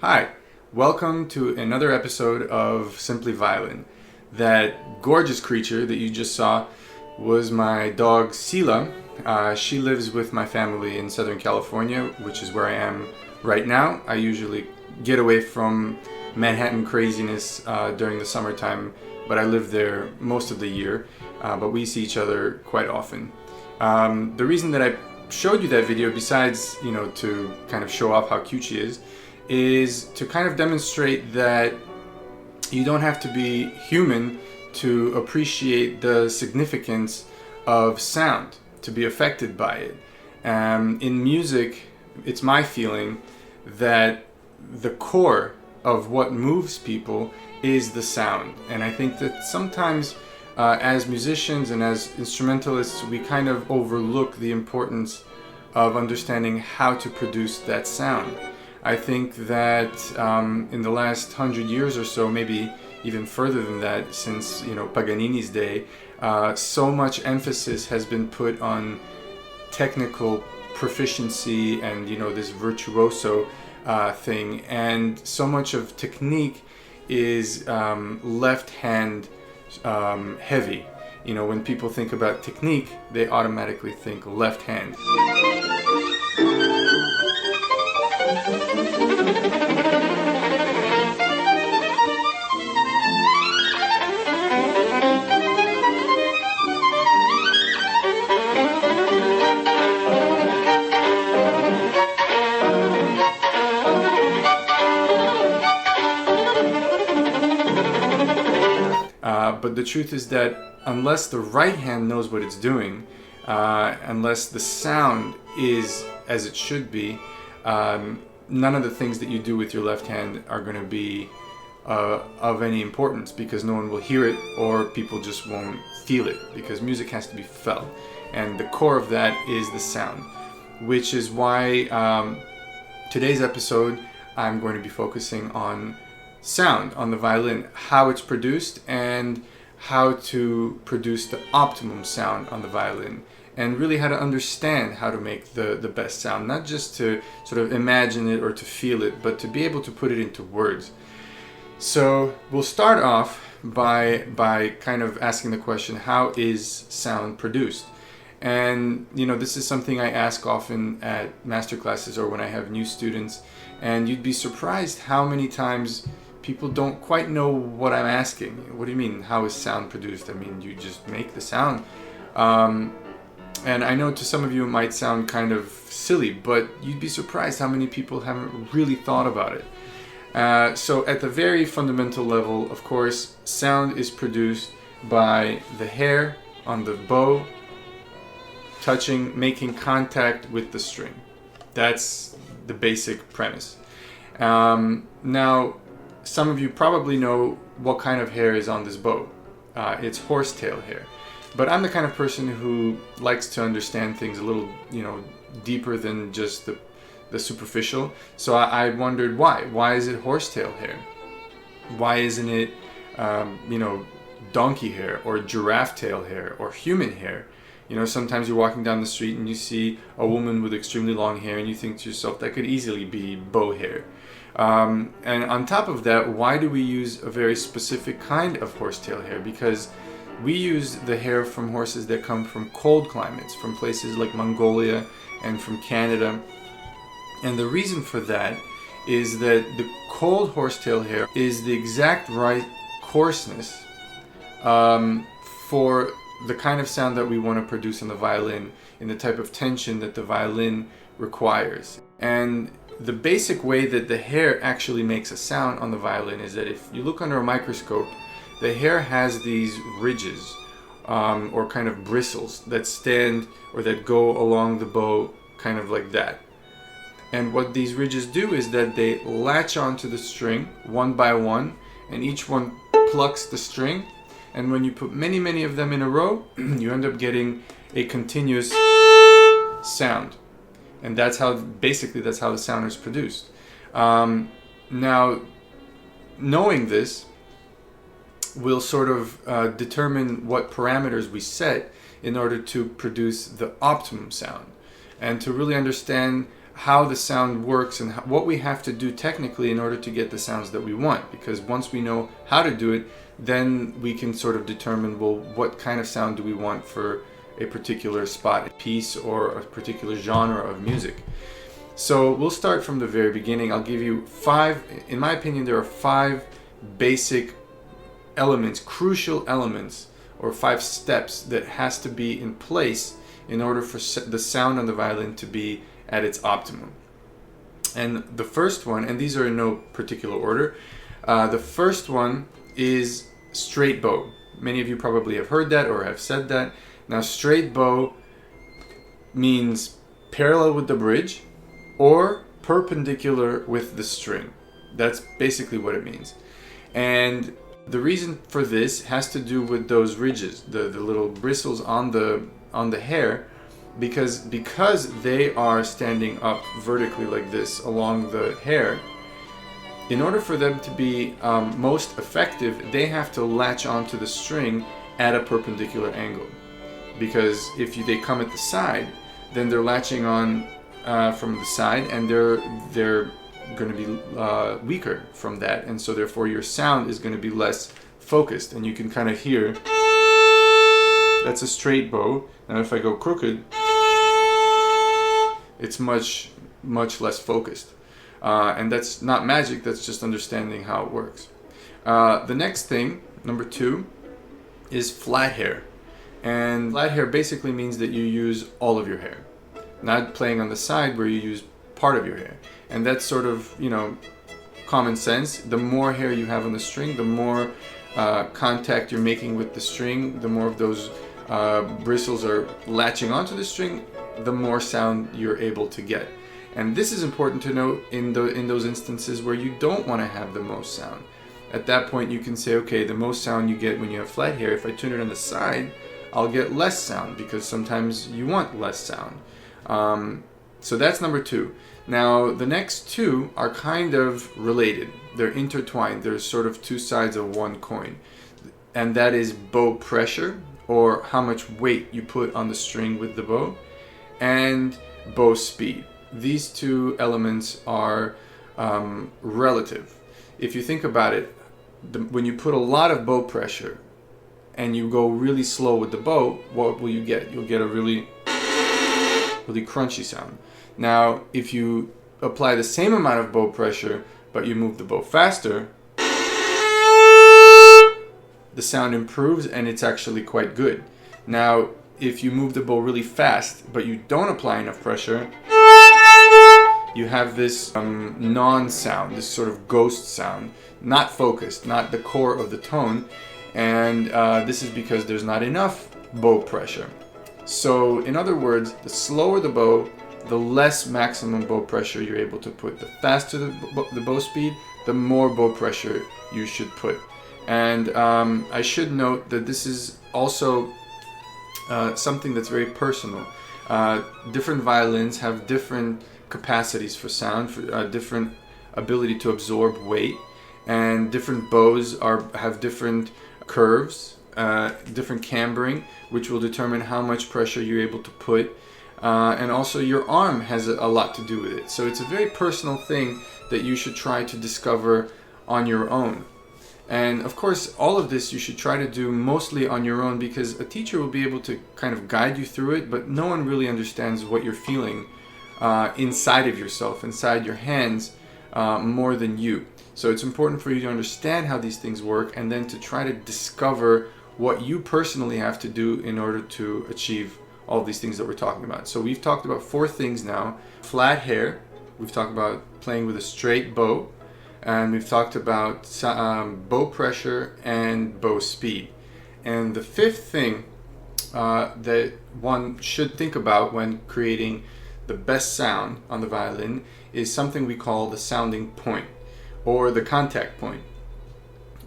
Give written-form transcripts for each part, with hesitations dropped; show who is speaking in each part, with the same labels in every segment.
Speaker 1: Hi, welcome to another episode of Simply Violin. That gorgeous creature that you just saw was my dog Sila. She lives with my family in Southern California, which is where I am right now. I usually get away from Manhattan craziness during the summertime, but I live there most of the year, but we see each other quite often. The reason that I showed you that video, besides, to kind of show off how cute she is to kind of demonstrate that you don't have to be human to appreciate the significance of sound, to be affected by it. In music, it's my feeling that the core of what moves people is the sound. And I think that sometimes as musicians and as instrumentalists, we kind of overlook the importance of understanding how to produce that sound. I think that in the last 100 years or so, maybe even further than that, since Paganini's day, so much emphasis has been put on technical proficiency and this virtuoso thing, and so much of technique is left hand heavy. When people think about technique, they automatically think left hand. But the truth is that unless the right hand knows what it's doing, unless the sound is as it should be, none of the things that you do with your left hand are going to be of any importance, because no one will hear it or people just won't feel it, because music has to be felt. And the core of that is the sound, which is why today's episode I'm going to be focusing on sound on the violin, how it's produced, and how to produce the optimum sound on the violin, and really how to understand how to make the best sound, not just to sort of imagine it or to feel it, but to be able to put it into words. So we'll start off by kind of asking the question, how is sound produced? And this is something I ask often at masterclasses or when I have new students, and you'd be surprised how many times people don't quite know what I'm asking. What do you mean, how is sound produced? I mean, you just make the sound. And I know to some of you it might sound kind of silly, but you'd be surprised how many people haven't really thought about it. So at the very fundamental level, of course, sound is produced by the hair on the bow making contact with the string. That's the basic premise. Now, some of you probably know what kind of hair is on this bow. It's horsetail hair. But I'm the kind of person who likes to understand things a little, deeper than just the superficial. So I wondered why. Why is it horsetail hair? Why isn't it, donkey hair or giraffe tail hair or human hair? Sometimes you're walking down the street and you see a woman with extremely long hair and you think to yourself, that could easily be bow hair. And on top of that, why do we use a very specific kind of horsetail hair? Because we use the hair from horses that come from cold climates, from places like Mongolia and from Canada. And the reason for that is that the cold horsetail hair is the exact right coarseness for the kind of sound that we want to produce on the violin, in the type of tension that the violin requires. And the basic way that the hair actually makes a sound on the violin is that if you look under a microscope, the hair has these ridges or kind of bristles that stand or that go along the bow, kind of like that. And what these ridges do is that they latch onto the string one by one, and each one plucks the string. And when you put many, many of them in a row, you end up getting a continuous sound. And that's how the sound is produced. Now, knowing this, we'll sort of determine what parameters we set in order to produce the optimum sound, and to really understand how the sound works and what we have to do technically in order to get the sounds that we want. Because once we know how to do it, then we can sort of determine, well, what kind of sound do we want for a particular spot, a piece, or a particular genre of music. So we'll start from the very beginning. I'll give you 5, in my opinion, there are 5 basic elements, crucial elements, or 5 steps that has to be in place in order for the sound on the violin to be at its optimum. And the first one, and these are in no particular order, the first one is straight bow. Many of you probably have heard that or have said that. Now, straight bow means parallel with the bridge or perpendicular with the string. That's basically what it means. And the reason for this has to do with those ridges, the little bristles on the hair, because they are standing up vertically like this along the hair. In order for them to be most effective, they have to latch onto the string at a perpendicular angle. Because if they come at the side, then they're latching on from the side, and they're going to be weaker from that, and so therefore your sound is going to be less focused, and you can kind of hear. That's a straight bow. Now if I go crooked, it's much less focused, and that's not magic. That's just understanding how it works. The next thing, number 2, is flat hair. And flat hair basically means that you use all of your hair, not playing on the side where you use part of your hair. And that's sort of, common sense. The more hair you have on the string, the more contact you're making with the string, the more of those bristles are latching onto the string, the more sound you're able to get. And this is important to note in those instances where you don't want to have the most sound. At that point you can say, okay, the most sound you get when you have flat hair, if I tune it on the side, I'll get less sound, because sometimes you want less sound. So that's number 2. Now the next 2 are kind of related. They're intertwined. They're sort of 2 sides of one coin. And that is bow pressure, or how much weight you put on the string with the bow, and bow speed. These 2 elements are relative. If you think about it, when you put a lot of bow pressure and you go really slow with the bow, what will you get? You'll get a really crunchy sound. Now, if you apply the same amount of bow pressure, but you move the bow faster, the sound improves and it's actually quite good. Now, if you move the bow really fast, but you don't apply enough pressure, you have this non-sound, this sort of ghost sound, not focused, not the core of the tone. And this is because there's not enough bow pressure. So in other words, the slower the bow, the less maximum bow pressure you're able to put. The faster the bow speed, the more bow pressure you should put. And I should note that this is also something that's very personal. Different violins have different capacities for sound, for different ability to absorb weight, and different bows have different curves, different cambering, which will determine how much pressure you're able to put, and also your arm has a lot to do with it. So it's a very personal thing that you should try to discover on your own. And of course, all of this you should try to do mostly on your own, because a teacher will be able to kind of guide you through it, but no one really understands what you're feeling inside of yourself, inside your hands, more than you. So it's important for you to understand how these things work, and then to try to discover what you personally have to do in order to achieve all these things that we're talking about. So we've talked about 4 things now. Flat hair, we've talked about playing with a straight bow, and we've talked about bow pressure and bow speed. And the 5th thing that one should think about when creating the best sound on the violin is something we call the sounding point, or the contact point.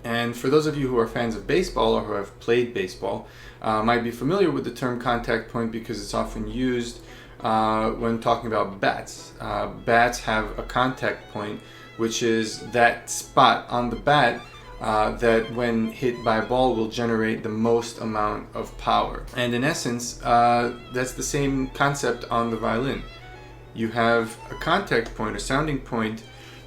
Speaker 1: And for those of you who are fans of baseball or who have played baseball, might be familiar with the term contact point, because it's often used when talking about bats. Bats have a contact point, which is that spot on the bat that when hit by a ball will generate the most amount of power. And in essence, that's the same concept on the violin. you have a contact point, a sounding point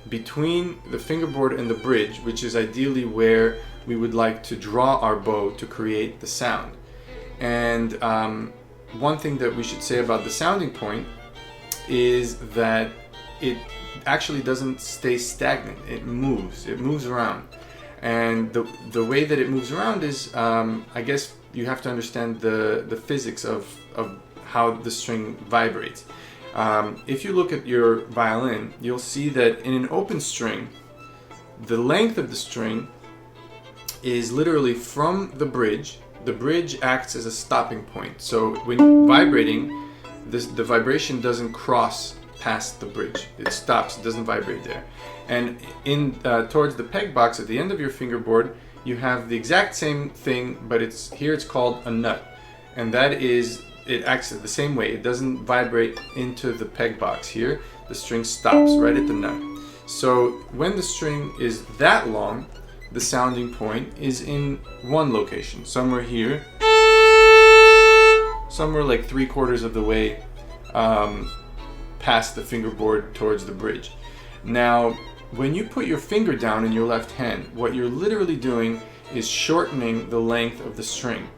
Speaker 1: between the fingerboard and the bridge, which is ideally where we would like to draw our bow to create the sound. And one thing that we should say about the sounding point is that it actually doesn't stay stagnant. It moves around. And the way that it moves around is, I guess you have to understand the physics of how the string vibrates. If you look at your violin, you'll see that in an open string, the length of the string is literally from the bridge. The bridge acts as a stopping point. So when vibrating, the vibration doesn't cross past the bridge. It stops, it doesn't vibrate there. And towards the peg box at the end of your fingerboard, you have the exact same thing, but it's called a nut. And that is, it acts the same way. It doesn't vibrate into the peg box here. The string stops right at the nut. So when the string is that long, the sounding point is in one location, somewhere here, somewhere like 3/4 of the way past the fingerboard towards the bridge. Now, when you put your finger down in your left hand, what you're literally doing is shortening the length of the string.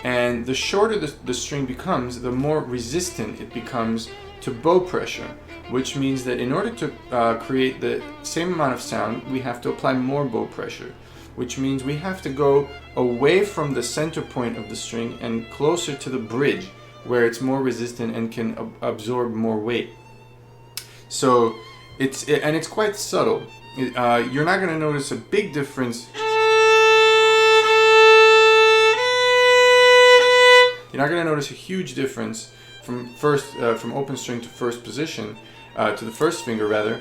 Speaker 1: And the shorter the string becomes, the more resistant it becomes to bow pressure, which means that in order to create the same amount of sound, we have to apply more bow pressure, which means we have to go away from the center point of the string and closer to the bridge, where it's more resistant and can absorb more weight. So it's quite subtle. You're not going to notice a big difference. You're not going to notice a huge difference from open string to first position, to the first finger rather.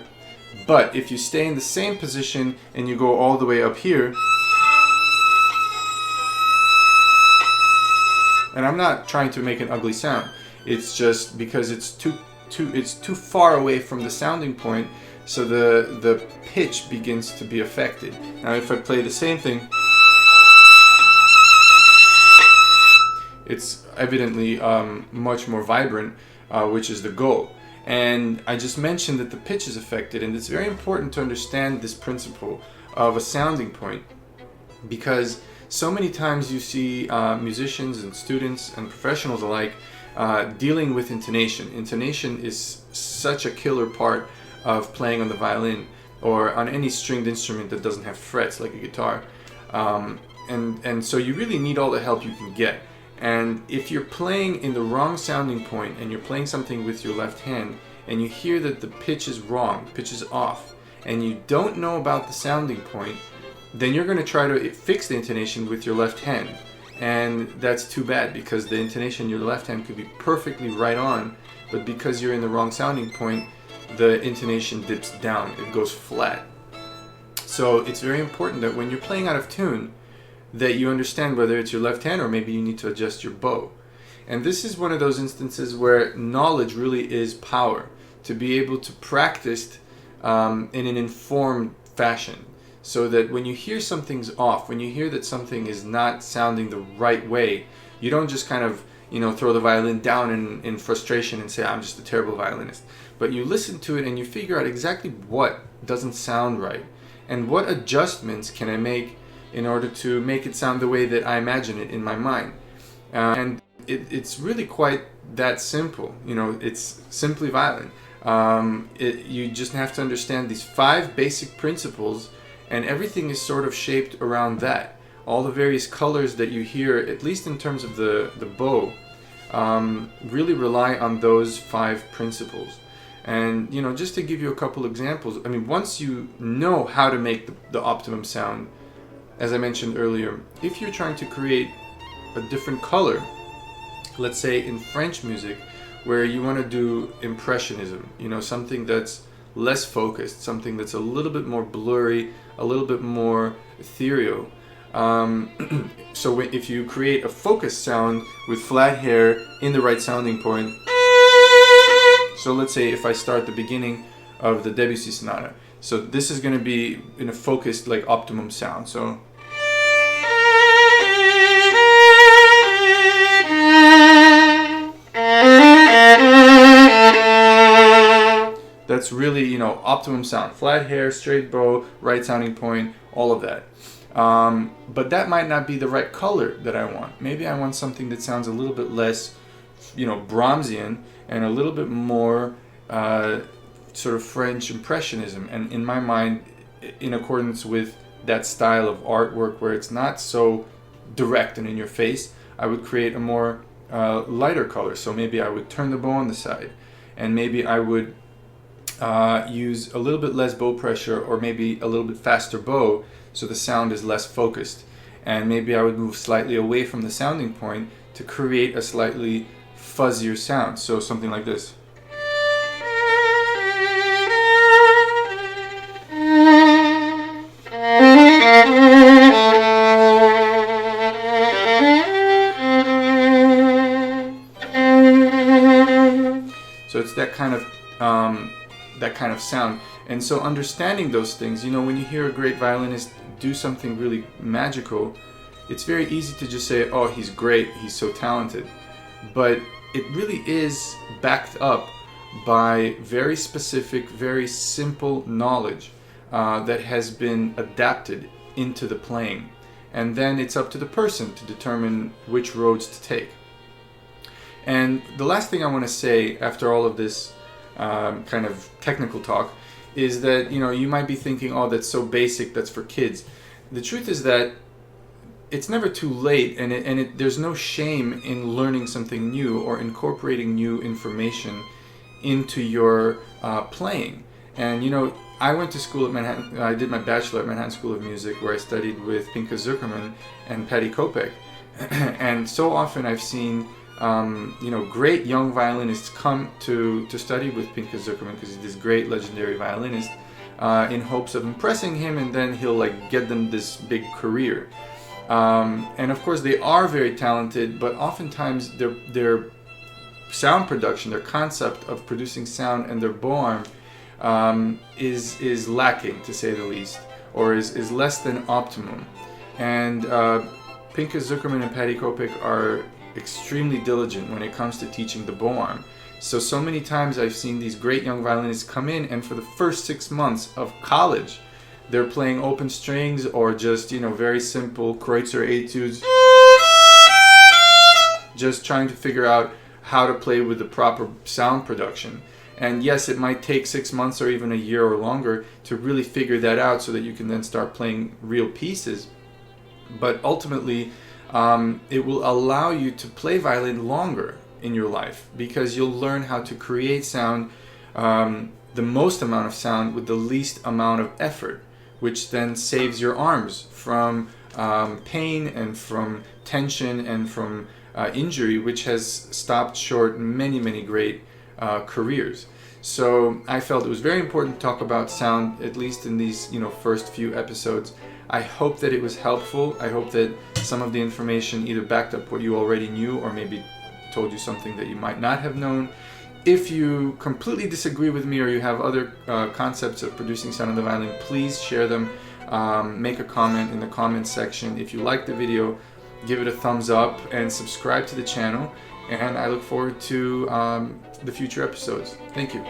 Speaker 1: But if you stay in the same position and you go all the way up here, and I'm not trying to make an ugly sound, it's just because it's too far away from the sounding point, so the pitch begins to be affected. Now if I play the same thing, it's evidently much more vibrant, which is the goal. And I just mentioned that the pitch is affected, and it's very important to understand this principle of a sounding point, because so many times you see musicians and students and professionals alike dealing with intonation. Intonation is such a killer part of playing on the violin or on any stringed instrument that doesn't have frets like a guitar. And so you really need all the help you can get. And if you're playing in the wrong sounding point and you're playing something with your left hand and you hear that the pitch is wrong, pitch is off, and you don't know about the sounding point, then you're going to try to fix the intonation with your left hand. And that's too bad, because the intonation in your left hand could be perfectly right on, but because you're in the wrong sounding point, the intonation dips down, it goes flat. So it's very important that when you're playing out of tune, that you understand whether it's your left hand or maybe you need to adjust your bow. And this is one of those instances where knowledge really is power, to be able to practice in an informed fashion, so that when you hear something's off, when you hear that something is not sounding the right way, you don't just kind of throw the violin down in frustration and say, I'm just a terrible violinist. But you listen to it and you figure out exactly what doesn't sound right and what adjustments can I make in order to make it sound the way that I imagine it in my mind. And it's really quite that simple. It's simply violin. You just have to understand these 5 basic principles, and everything is sort of shaped around that. All the various colors that you hear, at least in terms of the bow, really rely on those 5 principles. And just to give you a couple examples, I mean, once you know how to make the optimum sound, as I mentioned earlier, if you're trying to create a different color, let's say in French music, where you want to do impressionism, something that's less focused, something that's a little bit more blurry, a little bit more ethereal. So if you create a focused sound with flat hair in the right sounding point, so let's say if I start the beginning of the Debussy Sonata, so this is going to be in a focused, like, optimum sound. So That's really, you know, optimum sound. Flat hair, straight bow, right sounding point, all of that. But that might not be the right color that I want. Maybe I want something that sounds a little bit less, you know, Brahmsian and a little bit more sort of French Impressionism. And in my mind, in accordance with that style of artwork where it's not so direct and in your face, I would create a more lighter color. So maybe I would turn the bow on the side, and maybe I would use a little bit less bow pressure, or maybe a little bit faster bow, so the sound is less focused. And maybe I would move slightly away from the sounding point to create a slightly fuzzier sound. So something like this. So it's that kind of sound. And so understanding those things, you know, when you hear a great violinist do something really magical, it's very easy to just say, oh, he's great, he's so talented. But it really is backed up by very specific, very simple knowledge that has been adapted into the playing. And then it's up to the person to determine which roads to take. And the last thing I want to say after all of this kind of technical talk is that, you know, you might be thinking, oh, that's so basic, that's for kids. The truth is that it's never too late, and there's no shame in learning something new or incorporating new information into your playing. And, you know, I went to school at Manhattan. I did my bachelor at Manhattan School of Music, where I studied with Pinka Zuckerman and Patty Kopek. And so often I've seen you know, great young violinists come to study with Pinka Zuckerman, because he's this great legendary violinist, in hopes of impressing him, and then he'll like get them this big career. And of course they are very talented, but oftentimes their sound production, their concept of producing sound, and their bow arm is lacking, to say the least, or is less than optimum. And Pinka Zuckerman and Patty Kopek are extremely diligent when it comes to teaching the bow arm. So many times I've seen these great young violinists come in, and for the first 6 months of college, they're playing open strings or just, you know, very simple Kreutzer etudes, just trying to figure out how to play with the proper sound production. And yes, it might take 6 months or even a year or longer to really figure that out, so that you can then start playing real pieces. But ultimately, it will allow you to play violin longer in your life, because you'll learn how to create sound, the most amount of sound with the least amount of effort, which then saves your arms from pain and from tension and from injury, which has stopped short many great careers. So I felt it was very important to talk about sound, at least in these, you know, first few episodes. I hope that it was helpful. I hope that some of the information either backed up what you already knew, or maybe told you something that you might not have known. If you completely disagree with me, or you have other concepts of producing sound on the violin, please share them. Make a comment in the comments section. If you like the video, give it a thumbs up and subscribe to the channel. And I look forward to the future episodes. Thank you.